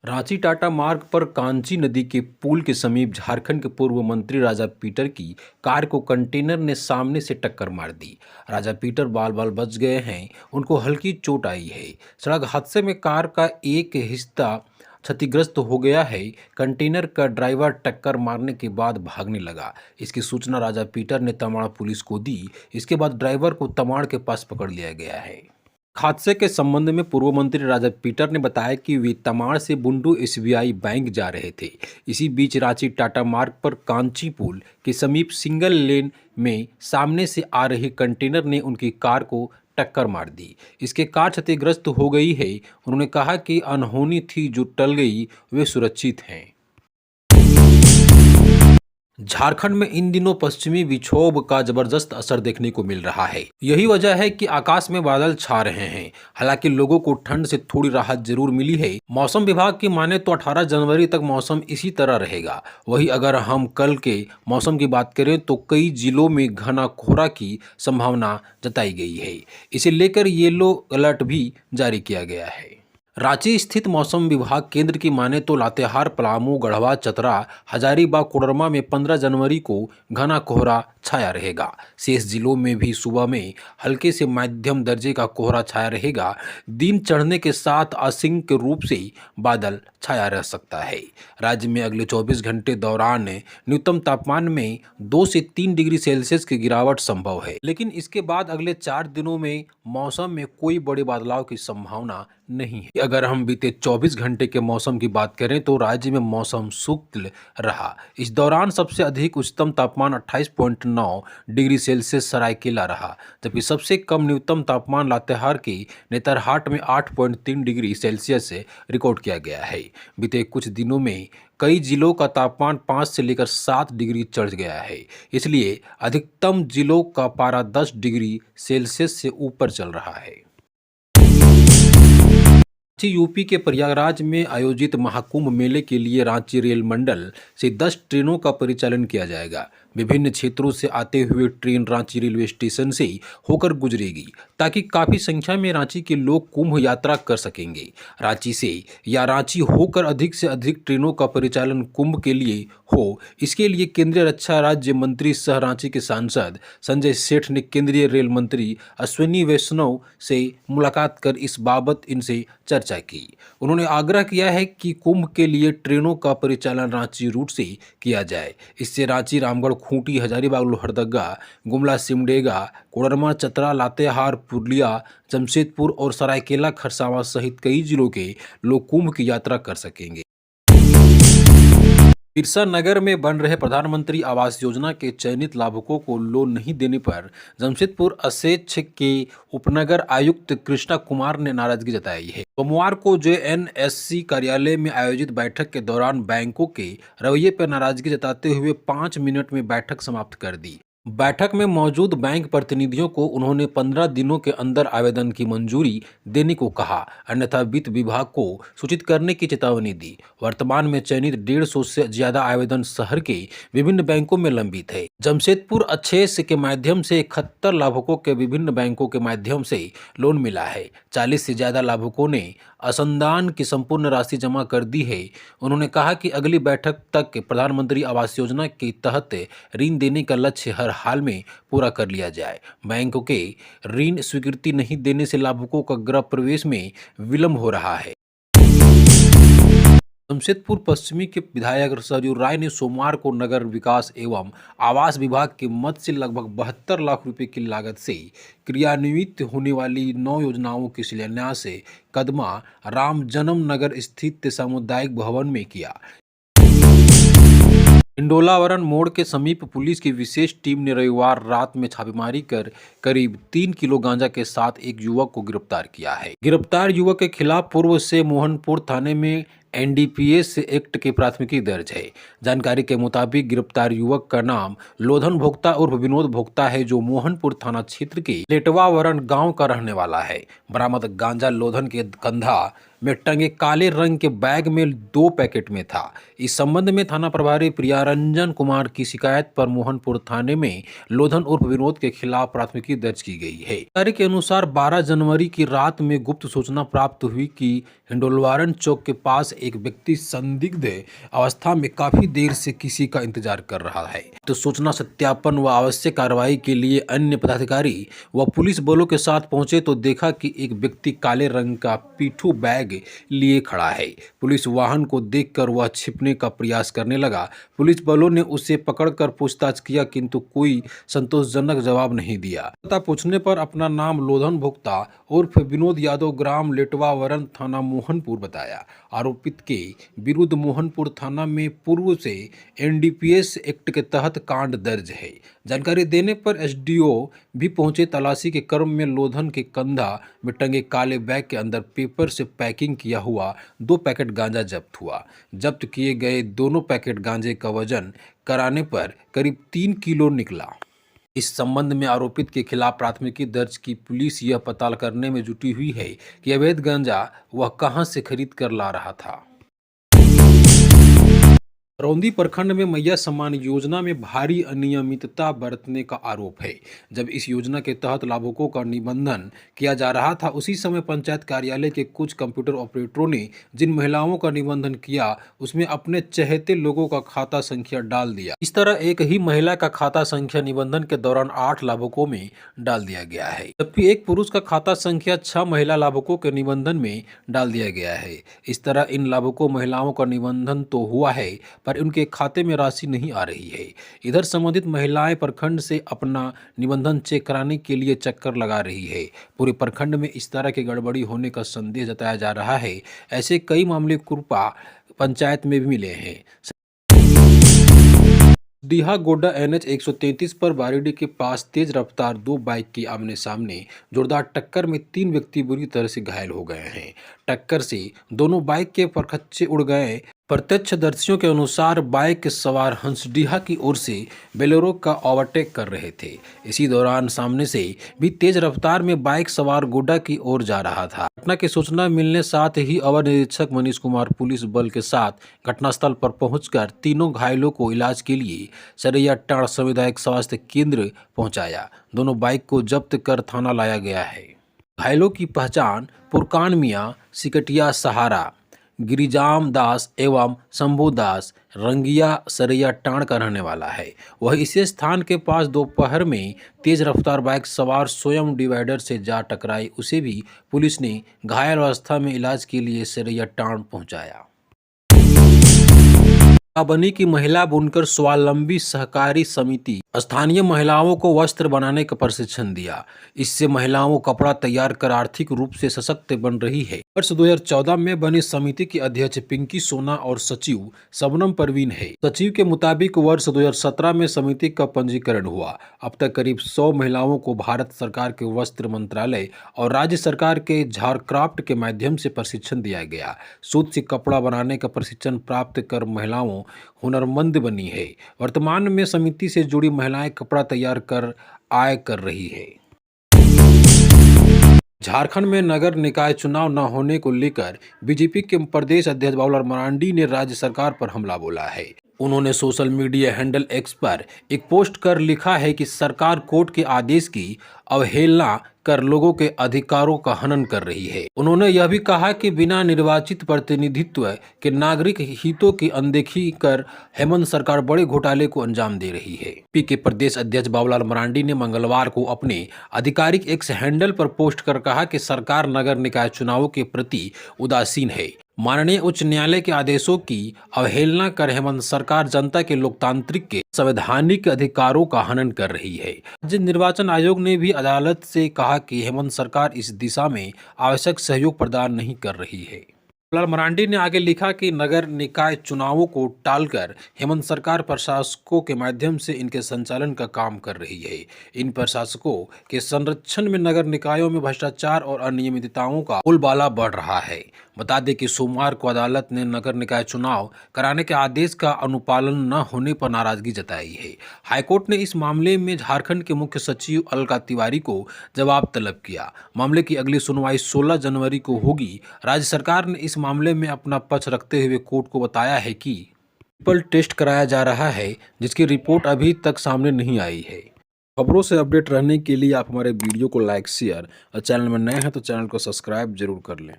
रांची टाटा मार्ग पर कांची नदी के पुल के समीप झारखंड के पूर्व मंत्री राजा पीटर की कार को कंटेनर ने सामने से टक्कर मार दी। राजा पीटर बाल बाल बच गए हैं, उनको हल्की चोट आई है। सड़क हादसे में कार का एक हिस्सा क्षतिग्रस्त हो गया है। कंटेनर का ड्राइवर टक्कर मारने के बाद भागने लगा। इसकी सूचना राजा पीटर ने तमाड़ पुलिस को दी। इसके बाद ड्राइवर को तमाड़ के पास पकड़ लिया गया है। हादसे के संबंध में पूर्व मंत्री राजा पीटर ने बताया कि वे तमाड़ से बुंडू एसबीआई बैंक जा रहे थे। इसी बीच रांची टाटा मार्ग पर कांची पुल के समीप सिंगल लेन में सामने से आ रही कंटेनर ने उनकी कार को टक्कर मार दी। इसके कार क्षतिग्रस्त हो गई है। उन्होंने कहा कि अनहोनी थी जो टल गई, वे सुरक्षित हैं। झारखंड में इन दिनों पश्चिमी विक्षोभ का जबरदस्त असर देखने को मिल रहा है। यही वजह है कि आकाश में बादल छा रहे हैं। हालांकि लोगों को ठंड से थोड़ी राहत जरूर मिली है। मौसम विभाग की माने तो 18 जनवरी तक मौसम इसी तरह रहेगा। वहीं अगर हम कल के मौसम की बात करें तो कई जिलों में घना कोहरा की संभावना जताई गई है। इसे लेकर येलो अलर्ट भी जारी किया गया है। रांची स्थित मौसम विभाग केंद्र की माने तो लातेहार, पलामू, गढ़वा, चतरा, हजारीबाग, कोडरमा में 15 जनवरी को घना कोहरा छाया रहेगा। शेष जिलों में भी सुबह में हल्के से मध्यम दर्जे का कोहरा छाया रहेगा। दिन चढ़ने के साथ आंशिक रूप से बादल छाया रह सकता है। राज्य में अगले 24 घंटे दौरान न्यूनतम तापमान में 2 से 3 डिग्री सेल्सियस की गिरावट संभव है, लेकिन इसके बाद अगले 4 दिनों में मौसम में कोई बड़े बदलाव की संभावना नहीं है। अगर हम बीते 24 घंटे के मौसम की बात करें तो राज्य में मौसम शुष्क रहा। इस दौरान सबसे अधिक उच्चतम तापमान 28.9 डिग्री सेल्सियस सरायकेला रहा, जबकि सबसे कम न्यूनतम तापमान लातेहार के नेतरहाट में 8.3 डिग्री सेल्सियस रिकॉर्ड किया गया है। बीते कुछ दिनों में कई जिलों का तापमान 5 से लेकर 7 डिग्री चढ़ गया है। इसलिए अधिकतम जिलों का पारा 10 डिग्री सेल्सियस से ऊपर चल रहा है। यूपी के प्रयागराज में आयोजित महाकुंभ मेले के लिए रांची रेल मंडल से 10 ट्रेनों का परिचालन किया जाएगा। विभिन्न क्षेत्रों से आते हुए ट्रेन रांची रेलवे स्टेशन से होकर गुजरेगी, ताकि काफ़ी संख्या में रांची के लोग कुंभ यात्रा कर सकेंगे। रांची से या रांची होकर अधिक से अधिक ट्रेनों का परिचालन कुंभ के लिए हो, इसके लिए केंद्रीय रक्षा राज्य मंत्री सह रांची के सांसद संजय सेठ ने केंद्रीय रेल मंत्री अश्विनी वैष्णव से मुलाकात कर इस बाबत इनसे चर्चा की। उन्होंने आग्रह किया है कि कुंभ के लिए ट्रेनों का परिचालन रांची रूट से किया जाए। इससे रांची, रामगढ़, खूंटी, हजारीबाग, लोहरदगा, गुमला, सिमडेगा, कोडरमा, चतरा, लातेहार, पुरुलिया, जमशेदपुर और सरायकेला खरसावां सहित कई जिलों के लोग कुंभ की यात्रा कर सकेंगे। बिरसा नगर में बन रहे प्रधानमंत्री आवास योजना के चयनित लाभुकों को लोन नहीं देने पर जमशेदपुर अध्यक्ष के उपनगर आयुक्त कृष्णा कुमार ने नाराजगी जताई है। सोमवार को जेएनएससी कार्यालय में आयोजित बैठक के दौरान बैंकों के रवैये पर नाराजगी जताते हुए 5 मिनट में बैठक समाप्त कर दी। बैठक में मौजूद बैंक प्रतिनिधियों को उन्होंने 15 दिनों के अंदर आवेदन की मंजूरी देने को कहा, अन्यथा वित्त विभाग को सूचित करने की चेतावनी दी। वर्तमान में चयनित 150 से ज्यादा आवेदन शहर के विभिन्न बैंकों में लंबित है। जमशेदपुर अक्षेस के माध्यम से 71 लाभुकों के विभिन्न बैंकों के माध्यम से लोन मिला है। 40 से ज्यादा लाभुकों ने असंदान की संपूर्ण राशि जमा कर दी है। उन्होंने कहा कि अगली बैठक तक प्रधानमंत्री आवास योजना के तहत ऋण देने का लक्ष्य हर हाल में पूरा कर लिया जाए। बैंकों के ऋण स्वीकृति नहीं देने से लाभुकों का गृह प्रवेश में विलंब हो रहा है। जमशेदपुर पश्चिमी के विधायक सरयू राय ने सोमवार को नगर विकास एवं आवास विभाग के मद से लगभग 72 लाख रुपए की लागत से क्रियान्वित होने वाली 9 योजनाओं के शिलान्यास कदमा राम जन्म नगर स्थित सामुदायिक भवन में किया। इंडोलावरण मोड़ के समीप पुलिस की विशेष टीम ने रविवार रात में छापेमारी कर करीब 3 किलो गांजा के साथ एक युवक को गिरफ्तार किया है। गिरफ्तार युवक के खिलाफ पूर्व से मोहनपुर थाने में एनडीपीएस एक्ट की प्राथमिकी दर्ज है। जानकारी के मुताबिक गिरफ्तार युवक का नाम लोधन भोक्ता उर्फ विनोद भोक्ता है, जो मोहनपुर थाना क्षेत्र के लेटवावरण गांव का रहने वाला है। बरामद गांजा लोधन के कंधा में टंगे काले रंग के बैग में 2 पैकेट में था। इस संबंध में थाना प्रभारी प्रियारंजन कुमार की शिकायत पर मोहनपुर थाने में लोधन उर्फ विनोद के खिलाफ प्राथमिकी दर्ज की गई है। जानकारी के अनुसार 12 जनवरी की रात में गुप्त सूचना प्राप्त हुई कि हिंडोलवारन चौक के पास एक व्यक्ति संदिग्ध अवस्था में काफी देर से किसी का इंतजार कर रहा है। तो सूचना सत्यापन व आवश्यक कार्रवाई के लिए अन्य पदाधिकारी व पुलिस बलों के साथ पहुंचे तो देखा कि एक व्यक्ति काले रंग का पीठू बैग लिए खड़ा है। पुलिस वाहन को देखकर वह छिपने का प्रयास करने लगा। पुलिस बलों ने उसे पकड़कर पूछताछ किया किंतु कोई संतोषजनक जवाब नहीं दिया। पता पूछने पर अपना नाम लोधन भुक्ता उर्फ विनोद यादव ग्राम लेटवावरन थाना मोहनपुर बताया। आरोपित के विरुद्ध मोहनपुर थाना में पूर्व से एनडीपीएस एक्ट के तहत कांड दर्ज है। जानकारी देने पर एसडीओ भी पहुंचे। तलाशी के क्रम में लोधन के कंधा में टंगे काले बैग के अंदर पेपर से पैकिंग किया हुआ 2 पैकेट गांजा जब्त हुआ। जब्त किए गए दोनों पैकेट गांजे का वजन कराने पर करीब 3 किलो निकला। इस संबंध में आरोपित के खिलाफ प्राथमिकी दर्ज की पुलिस यह पता करने में जुटी हुई है कि अवैध गांजा वह कहां से खरीद कर ला रहा था। रौंदी प्रखंड में मैया सम्मान योजना में भारी अनियमितता बरतने का आरोप है। जब इस योजना के तहत लाभुकों का निबंधन किया जा रहा था उसी समय पंचायत कार्यालय के कुछ कंप्यूटर ऑपरेटरों ने जिन महिलाओं का निबंधन किया उसमें अपने चहेते लोगों का खाता संख्या डाल दिया। इस तरह एक ही महिला का खाता संख्या निबंधन के दौरान 8 लाभुकों में डाल दिया गया है, जबकि एक पुरुष का खाता संख्या 6 महिला लाभुकों के निबंधन में डाल दिया गया है। इस तरह इन लाभुकों महिलाओं का निबंधन तो हुआ है पर उनके खाते में राशि नहीं आ रही है। इधर संबंधित महिलाएं प्रखंड से अपना निबंधन चेक कराने के लिए चक्कर लगा रही है। पूरे प्रखंड में इस तरह की गड़बड़ी होने का संदेह जताया जा रहा है। ऐसे कई मामले कुरपा पंचायत में भी मिले हैं। डीहा गोड्डा NH 133 पर बारीडी के पास तेज रफ्तार 2 बाइक की आमने सामने जोरदार टक्कर में 3 व्यक्ति बुरी तरह से घायल हो गए हैं। टक्कर से दोनों बाइक के परखच्चे उड़ गए। प्रत्यक्षदर्शियों के अनुसार बाइक सवार हंसडीहा की ओर से बोलेरो का ओवरटेक कर रहे थे। इसी दौरान सामने से भी तेज रफ्तार में बाइक सवार गोड्डा की ओर जा रहा था। घटना की सूचना मिलने साथ ही अवर निरीक्षक मनीष कुमार पुलिस बल के साथ घटनास्थल पर पहुंचकर तीनों घायलों को इलाज के लिए सरैया टांड़ सामुदायिक स्वास्थ्य केंद्र पहुंचाया। दोनों बाइक को जब्त कर थाना लाया गया है। घायलों की पहचान पुरकान मियाँ, सिकटिया सहारा, गिरिजाम दास एवं शंभू दास रंगिया सरैया टांड़ का रहने वाला है। वह इसी स्थान के पास दोपहर में तेज रफ्तार बाइक सवार स्वयं डिवाइडर से जा टकराई। उसे भी पुलिस ने घायल अवस्था में इलाज के लिए सरैया टांड़ पहुंचाया। बनी की महिला बुनकर स्वावलंबी सहकारी समिति स्थानीय महिलाओं को वस्त्र बनाने का प्रशिक्षण दिया। इससे महिलाओं को कपड़ा तैयार कर आर्थिक रूप से सशक्त बन रही है। वर्ष 2014 में बनी समिति की अध्यक्ष पिंकी सोना और सचिव शबनम परवीन है। सचिव के मुताबिक वर्ष 2017 में समिति का पंजीकरण हुआ। अब तक करीब 100 महिलाओं को भारत सरकार के वस्त्र मंत्रालय और राज्य सरकार के झारक्राफ्ट के माध्यम से प्रशिक्षण दिया गया। सूत से कपड़ा बनाने का प्रशिक्षण प्राप्त कर महिलाओं हुनरमंद बनी है। वर्तमान में समिति से जुड़ी महिलाएं कपड़ा तैयार कर आय कर रही है। झारखंड में नगर निकाय चुनाव न होने को लेकर बीजेपी के प्रदेश अध्यक्ष बाबूलाल मरांडी ने राज्य सरकार पर हमला बोला है। उन्होंने सोशल मीडिया हैंडल एक्स पर एक पोस्ट कर लिखा है कि सरकार कोर्ट के आदेश की अवहेलना कर लोगों के अधिकारों का हनन कर रही है। उन्होंने यह भी कहा कि बिना निर्वाचित प्रतिनिधित्व के नागरिक हितों की अनदेखी कर हेमंत सरकार बड़े घोटाले को अंजाम दे रही है। पी के प्रदेश अध्यक्ष बाबूलाल मरांडी ने मंगलवार को अपने आधिकारिक एक्स हैंडल पर पोस्ट कर कहा कि सरकार नगर निकाय चुनावों के प्रति उदासीन है। माननीय उच्च न्यायालय के आदेशों की अवहेलना कर हेमंत सरकार जनता के लोकतांत्रिक के संवैधानिक अधिकारों का हनन कर रही है। राज्य निर्वाचन आयोग ने भी अदालत से कहा कि हेमंत सरकार इस दिशा में आवश्यक सहयोग प्रदान नहीं कर रही है। बाबूलाल मरांडी ने आगे लिखा कि नगर निकाय चुनावों को टालकर हेमंत सरकार प्रशासकों के माध्यम से इनके संचालन का काम कर रही है। इन प्रशासकों के संरक्षण में नगर निकायों में भ्रष्टाचार और अनियमितताओं का बोलबाला बढ़ रहा है। बता दें कि सोमवार को अदालत ने नगर निकाय चुनाव कराने के आदेश का अनुपालन न होने पर नाराजगी जताई है। हाईकोर्ट ने इस मामले में झारखंड के मुख्य सचिव अलका तिवारी को जवाब तलब किया। मामले की अगली सुनवाई 16 जनवरी को होगी। राज्य सरकार ने इस मामले में अपना पक्ष रखते हुए कोर्ट को बताया है कि ट्रिपल टेस्ट कराया जा रहा है, जिसकी रिपोर्ट अभी तक सामने नहीं आई है। खबरों से अपडेट रहने के लिए आप हमारे वीडियो को लाइक, शेयर और चैनल में नए हैं तो चैनल को सब्सक्राइब जरूर कर लें।